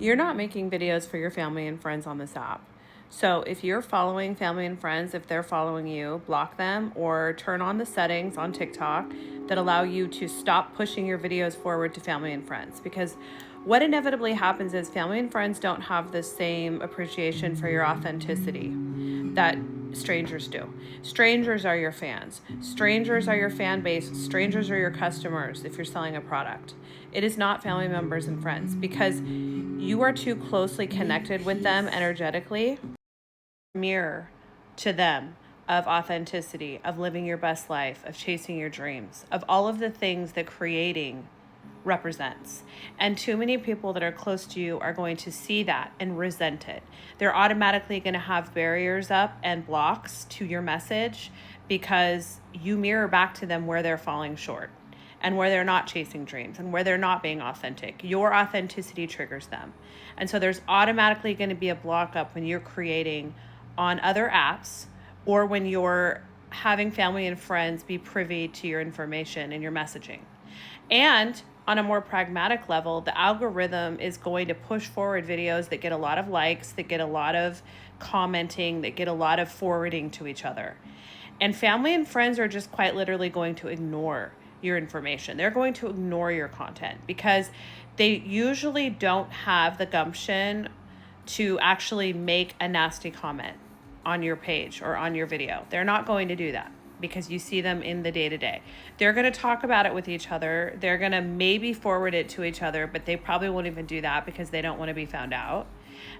You're not making videos for your family and friends on this app. So if you're following family and friends, if they're following you, block them or turn on the settings on TikTok that allow you to stop pushing your videos forward to family and friends. Because what inevitably happens is family and friends don't have the same appreciation for your authenticity that strangers do. Strangers are your fans. Strangers are your fan base. Strangers are your customers if you're selling a product. It is not family members and friends, because you are too closely connected with them energetically. Mirror to them of authenticity, of living your best life, of chasing your dreams, of all of the things that creating represents. And too many people that are close to you are going to see that and resent it. They're automatically going to have barriers up and blocks to your message because you mirror back to them where they're falling short and where they're not chasing dreams and where they're not being authentic. Your authenticity triggers them. And so there's automatically going to be a block up when you're creating on other apps or when you're having family and friends be privy to your information and your messaging. And on a more pragmatic level, the algorithm is going to push forward videos that get a lot of likes, that get a lot of commenting, that get a lot of forwarding to each other. And family and friends are just quite literally going to ignore your information. They're going to ignore your content because they usually don't have the gumption to actually make a nasty comment on your page or on your video. They're not going to do that because you see them in the day-to-day. They're going to talk about it with each other. They're going to maybe forward it to each other, but they probably won't even do that because they don't want to be found out.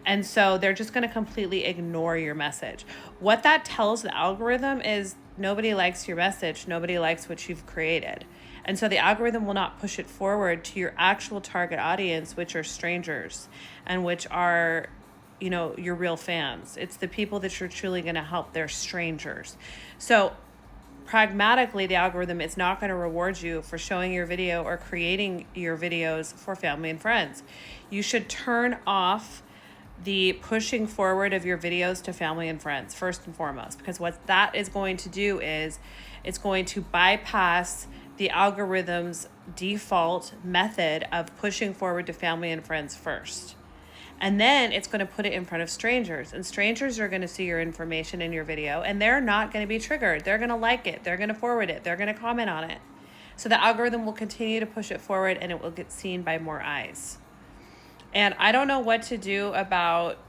And so they're just going to completely ignore your message. What that tells the algorithm is nobody likes your message. Nobody likes what you've created. And so the algorithm will not push it forward to your actual target audience, which are strangers and which are, your real fans. It's the people that you're truly going to help. They're strangers. So pragmatically, the algorithm is not going to reward you for showing your video or creating your videos for family and friends. You should turn off the pushing forward of your videos to family and friends first and foremost, because what that is going to do is it's going to bypass the algorithm's default method of pushing forward to family and friends first. And then it's going to put it in front of strangers, and strangers are going to see your information in your video and they're not going to be triggered. They're going to like it. They're going to forward it. They're going to comment on it. So the algorithm will continue to push it forward and it will get seen by more eyes. And I don't know what to do about,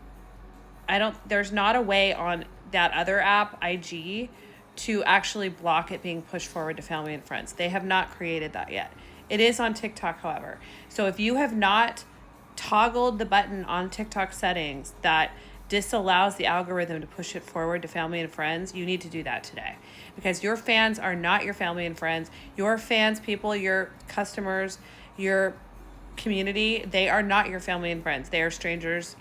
there's not a way on that other app, IG, to actually block it being pushed forward to family and friends. They have not created that yet. It is on TikTok, however. So if you have not toggled the button on TikTok settings that disallows the algorithm to push it forward to family and friends, you need to do that today, because your fans are not your family and friends. Your fans, people, your customers, your community, they are not your family and friends. They are strangers